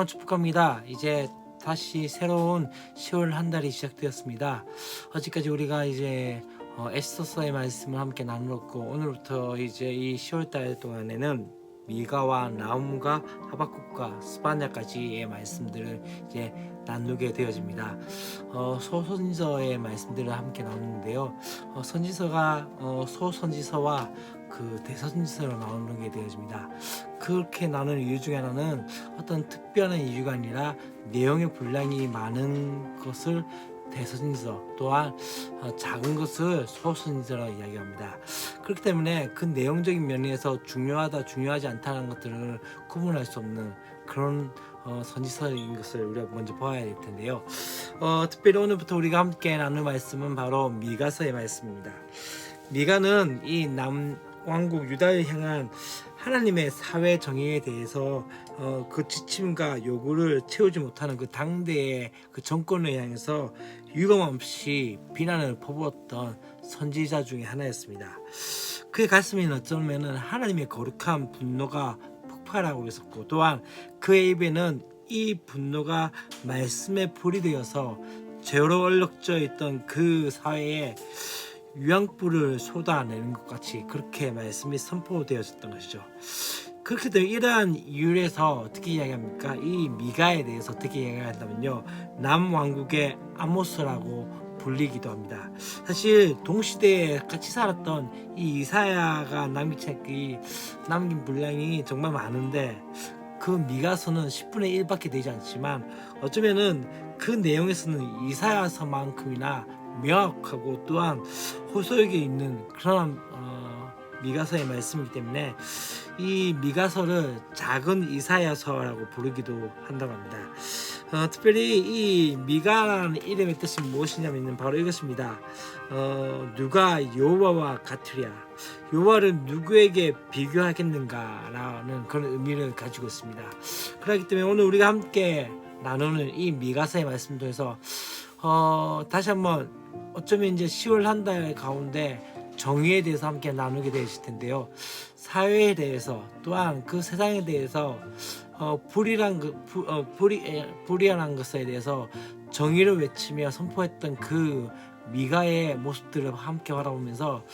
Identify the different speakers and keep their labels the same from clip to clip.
Speaker 1: 건강을 축복합니다. 이제 다시 새로운 10월 한 달이 시작되었습니다. 어제까지 우리가 이제 에스더서의 말씀을 함께 나누었고, 오늘부터 이제 이 10월 달 동안에는 미가와 나훔과 하박국과 스바냐까지의 말씀들을 이제 나누게 되어집니다. 소선지서의 말씀들을 함께 나누는데요. 선지서가 소선지서와 그 대선지서로 나누게 되어집니다. 그렇게 나누는 이유 중에 하나는 어떤 특별한 이유가 아니라 내용의 분량이 많은 것을 대선지서, 또한 작은 것을 소선지서라고 이야기합니다. 그렇기 때문에 그 내용적인 면에서 중요하다 중요하지 않다는 것들을 구분할 수 없는 그런 선지서인 것을 우리가 먼저 봐야 될 텐데요. 특별히 오늘부터 우리가 함께 나눌 말씀은 바로 미가서의 말씀입니다. 미가는 이 남왕국 유다를 향한 하나님의 사회 정의에 대해서 그 지침과 요구를 채우지 못하는 그 당대의 그 정권을 향해서 유감없이 비난을 퍼부었던 선지자 중에 하나였습니다. 그의 가슴에는 어쩌면 하나님의 거룩한 분노가 폭발하고 있었고, 또한 그의 입에는 이 분노가 말씀의 불이 되어서 죄로 얼룩져 있던 그 사회에 유황불을 쏟아내는 것 같이 그렇게 말씀이 선포되어졌던 것이죠. 그렇게 되면 이러한 이유에서 어떻게 이야기합니까? 이 미가에 대해서 어떻게 이야기한다면요, 남왕국의 아모스라고 불리기도 합니다. 사실 동시대에 같이 살았던 이 이사야가 남긴 분량이 정말 많은데, 그 미가서는 10분의 1밖에 되지 않지만 어쩌면은 그 내용에서는 이사야서만큼이나 명확하고 또한 호소력이 있는 그런 미가서의 말씀이기 때문에 이 미가서를 작은 이사야서라고 부르기도 한다고 합니다. 특별히 이 미가라는 이름의 뜻이 무엇이냐면 바로 이것입니다. 누가 여호와와 같으랴, 여호와를 누구에게 비교하겠는가라는 그런 의미를 가지고 있습니다. 그렇기 때문에 오늘 우리가 함께 나누는 이 미가서의 말씀 통해서 다시 한번 어쩌면 이제 10월 한 달 가운데 정의에 대해서 함께 나누게 되실 텐데요. 사회에 대해서, 또한 그 세상에 대해서 불의한 것에 대해서 정의를 외치며 선포했던 그 미가의 모습들을 함께 바라보면서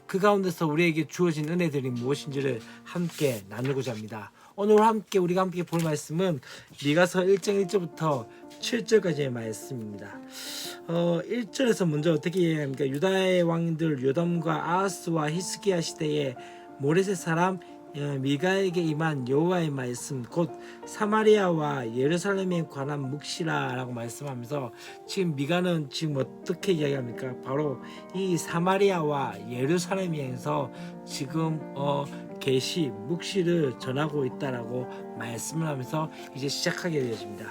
Speaker 1: 그 가운데서 우리에게 주어진 은혜들이 무엇인지를 함께 나누고자 합니다. 오늘 우리가 함께 볼 말씀은 미가서 1장 1절부터 7절까지의 말씀입니다. 1절에서 먼저 어떻게 이야기합니까? 유다의 왕들 요담과 아하스와 히스기야 시대에 모레셋 사람 미가에게 임한 여호와의 말씀, 곧 사마리아와 예루살렘에 관한 묵시라라고 말씀하면서, 지금 미가는 지금 어떻게 이야기합니까? 바로 이 사마리아와 예루살렘에서 지금 계시 묵시를 전하고 있다라고 말씀을 하면서 이제 시작하게 되어집니다.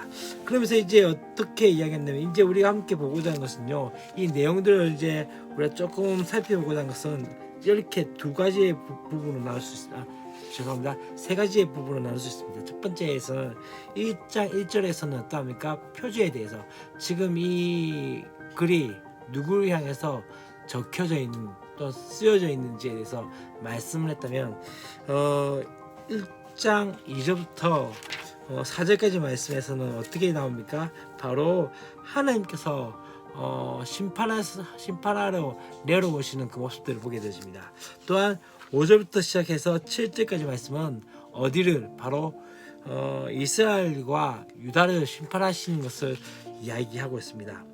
Speaker 1: 그러면서 이제 어떻게 이야기했냐면, 이제 우리가 함께 보고자 하는 것은요, 이 내용들을 이제 우리가 조금 살펴보고자 하는 것은 이렇게 두 가지의 부분으로 나눌 수 있습니다. 세 가지의 부분으로 나눌 수 있습니다. 첫 번째에서는 1장 1절에서는 어떠합니까? 표지에 대해서, 지금 이 글이 누구를 향해서 적혀져 있는 또 쓰여져 있는지에 대해서 말씀을 했다면, 1장 2절부터 4절까지 말씀에서는 어떻게 나옵니까? 바로 하나님께서 심판하러 내려오시는 그 모습들을 보게 되십니다. 또한 5절부터 시작해서 7절까지 말씀은 어디를, 바로 이스라엘과 유다를 심판하시는 것을 이야기하고 있습니다.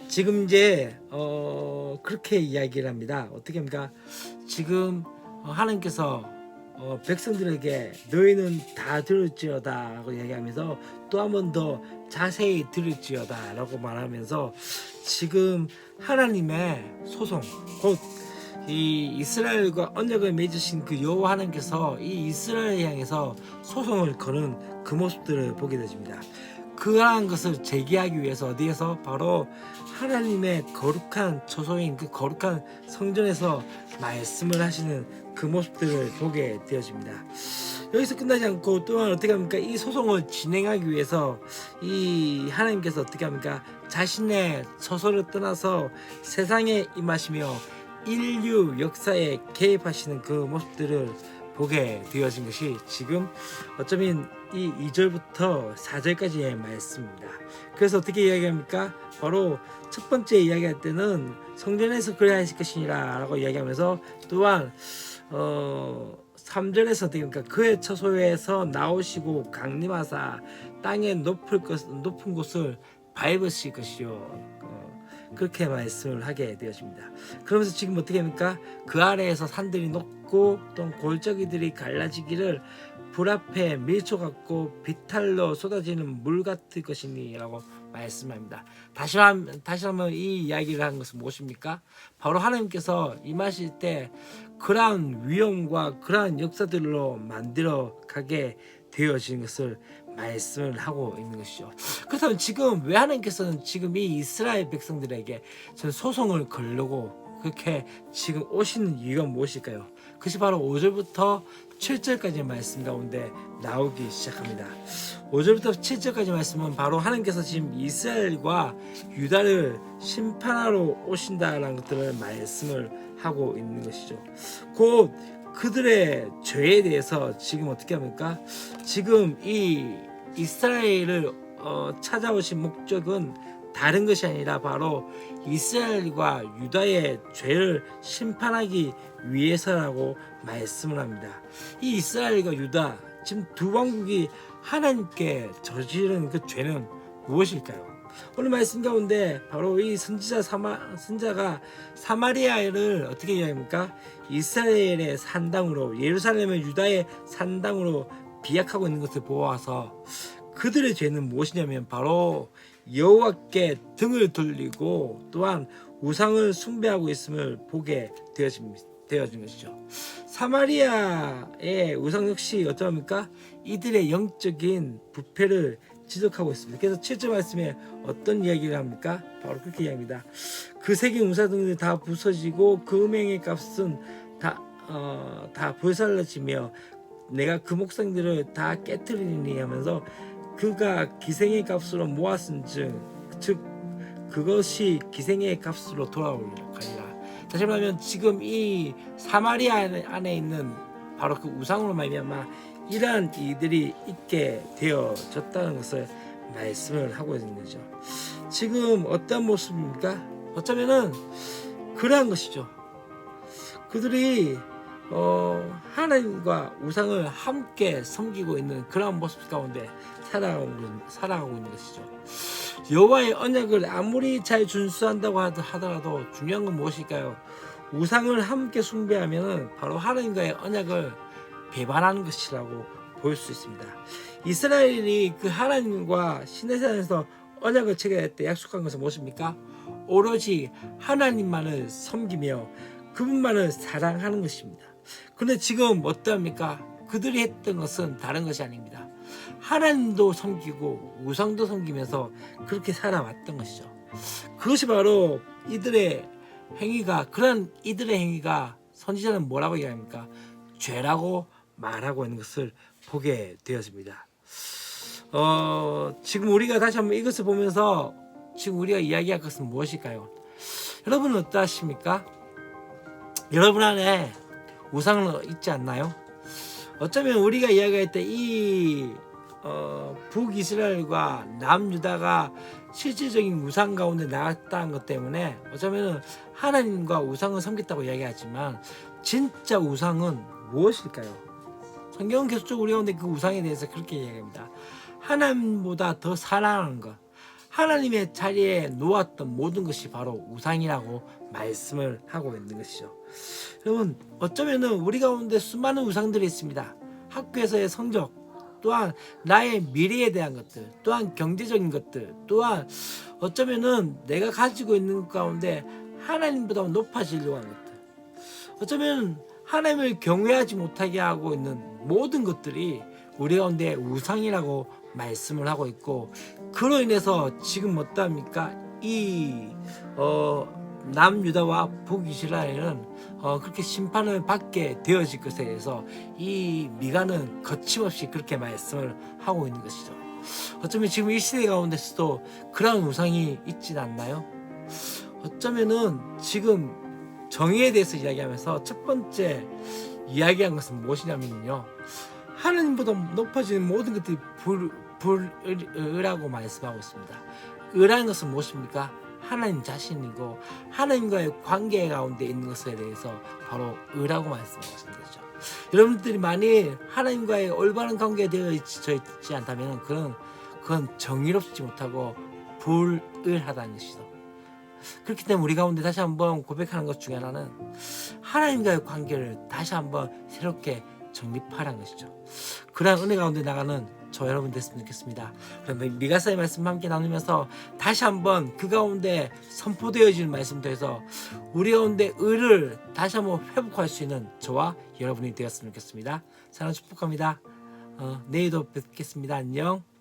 Speaker 1: 지금 이제 그렇게 이야기를 합니다. 어떻게 합니까? 지금 하나님께서 백성들에게 너희는 다 들을지어다 라고 이야기하면서 또 한 번 더 자세히 들을지어다 라고 말하면서, 지금 하나님의 소송, 곧 이 이스라엘과 언약을 맺으신 그 여호와 하나님께서 이 이스라엘을 향해서 소송을 거는 그 모습들을 보게 되십니다. 그러한 것을 제기하기 위해서 어디에서? 바로 하나님의 거룩한 처소인 그 거룩한 성전에서 말씀을 하시는 그 모습들을 보게 되어집니다. 여기서 끝나지 않고 또한 어떻게 합니까? 이 소송을 진행하기 위해서 이 하나님께서 어떻게 합니까? 자신의 처소를 떠나서 세상에 임하시며 인류 역사에 개입하시는 그 모습들을 보게 되어진 것이 지금 어쩌면 이 2절부터 4절까지의 말씀입니다. 그래서 어떻게 이야기합니까? 바로 첫 번째 이야기할 때는 성전에서 그래야 하실 것이니라 라고 이야기하면서, 또한 3절에서 어떻게 합니까? 그의 처소에서 나오시고 강림하사 땅의 높은 곳을 밟으실 것이요, 그렇게 말씀을 하게 되었습니다. 그러면서 지금 어떻게 합니까? 그 아래에서 산들이 높고 또 골짜기들이 갈라지기를 불 앞에 밀초 같고 비탈로 쏟아지는 물 같을 것이니 라고 말씀합니다. 다시 한번 이 이야기를 하는 것은 무엇입니까? 바로 하나님께서 임하실 때 그러한 위험과 그러한 역사들로 만들어 가게 되어지는 것을 말씀을 하고 있는 것이죠. 그렇다면 지금 왜 하나님께서는 지금 이 이스라엘 백성들에게 소송을 걸려고 그렇게 지금 오시는 이유가 무엇일까요? 그것이 바로 5절부터 7절까지의 말씀 가운데 나오기 시작합니다. 5절부터 7절까지 말씀은 바로 하나님께서 지금 이스라엘과 유다를 심판하러 오신다라는 것들을 말씀을 하고 있는 것이죠. 곧 그들의 죄에 대해서 지금 어떻게 합니까? 지금 이 이스라엘을 찾아오신 목적은 다른 것이 아니라 바로 이스라엘과 유다의 죄를 심판하기 위해서라고 말씀을 합니다. 이 이스라엘과 유다, 지금 두 왕국이 하나님께 저지른 그 죄는 무엇일까요? 오늘 말씀 가운데 바로 이 선지자가 사마리아를 어떻게 이야기합니까? 이스라엘의 산당으로, 예루살렘의 유다의 산당으로 비약하고 있는 것을 보아서 그들의 죄는 무엇이냐면 바로 여호와께 등을 돌리고 또한 우상을 숭배하고 있음을 보게 되어진 것이죠. 사마리아의 우상 역시 어떠합니까? 이들의 영적인 부패를 지적하고 있습니다. 그래서 7절 말씀에 어떤 이야기를 합니까? 바로 그렇게 이야기합니다. 그 새긴 우상등들이 다 부서지고 그 음행의 값은 다 불살라지며 내가 그 목상들을 다 깨뜨리니 하면서 그가 기생의 값으로 모았은즉 즉 그것이 기생의 값으로 돌아오리라. 다시 말하면 지금 이 사마리아 안에 있는 바로 그 우상으로 말미암아 이러한 이들이 있게 되어졌다는 것을 말씀을 하고 있는 거죠. 지금 어떤 모습입니까? 어쩌면은 그러한 것이죠. 그들이 하나님과 우상을 함께 섬기고 있는 그런 모습 가운데 살아가고 있는 것이죠. 여호와의 언약을 아무리 잘 준수한다고 하더라도 중요한 건 무엇일까요? 우상을 함께 숭배하면 바로 하나님과의 언약을 배반하는 것이라고 볼 수 있습니다. 이스라엘이 그 하나님과 시내산에서 언약을 체결할 때 약속한 것은 무엇입니까? 오로지 하나님만을 섬기며 그분만을 사랑하는 것입니다. 그런데 지금 어떠합니까? 그들이 했던 것은 다른 것이 아닙니다. 하나님도 섬기고 우상도 섬기면서 그렇게 살아왔던 것이죠. 그것이 바로 이들의 행위가, 그런 이들의 행위가 선지자는 뭐라고 이야기합니까? 죄라고 말하고 있는 것을 보게 되었습니다. 지금 우리가 다시 한번 이것을 보면서 지금 우리가 이야기할 것은 무엇일까요? 여러분은 어떠하십니까? 여러분 안에 우상은 있지 않나요? 어쩌면 우리가 이야기할 때 이 북이스라엘과 남유다가 실질적인 우상 가운데 나왔다는 것 때문에 어쩌면 하나님과 우상을 섬겼다고 이야기하지만 진짜 우상은 무엇일까요? 성경은 계속 우리 가운데 그 우상에 대해서 그렇게 이야기합니다. 하나님보다 더 사랑하는 것, 하나님의 자리에 놓았던 모든 것이 바로 우상이라고 말씀을 하고 있는 것이죠. 여러분, 어쩌면 우리 가운데 수많은 우상들이 있습니다. 학교에서의 성적, 또한 나의 미래에 대한 것들, 또한 경제적인 것들, 또한 어쩌면 내가 가지고 있는 것 가운데 하나님보다 높아지려고 하는 것들, 어쩌면 하나님을 경외하지 못하게 하고 있는 모든 것들이 우리 가운데 우상이라고 말씀을 하고 있고, 그로 인해서 지금 어떠합니까? 이 남유다와 북이스라엘은 그렇게 심판을 받게 되어질 것에 대해서 이 미가는 거침없이 그렇게 말씀을 하고 있는 것이죠. 어쩌면 지금 이 시대 가운데서도 그런 우상이 있진 않나요? 어쩌면은 지금 정의에 대해서 이야기하면서 첫 번째 이야기한 것은 무엇이냐면요, 하나님보다 높아지는 모든 것들이 불의라고 말씀하고 있습니다. 의라는 것은 무엇입니까? 하나님 자신이고 하나님과의 관계 가운데 있는 것에 대해서 바로 의라고 말씀하고 있는 거죠. 여러분들이 만일 하나님과의 올바른 관계에 되어 있지 않다면 그건 정의롭지 못하고 불의하다는 것이죠. 그렇기 때문에 우리 가운데 다시 한번 고백하는 것 중에 하나는 하나님과의 관계를 다시 한번 새롭게 정립하라는 것이죠. 그러한 은혜 가운데 나가는 저 여러분 됐으면 좋겠습니다. 그러면 미가서의 말씀 함께 나누면서 다시 한번 그 가운데 선포되어지는 말씀도 해서 우리 가운데 의를 다시 한번 회복할 수 있는 저와 여러분이 되었으면 좋겠습니다. 사랑 축복합니다. 내일도 뵙겠습니다. 안녕.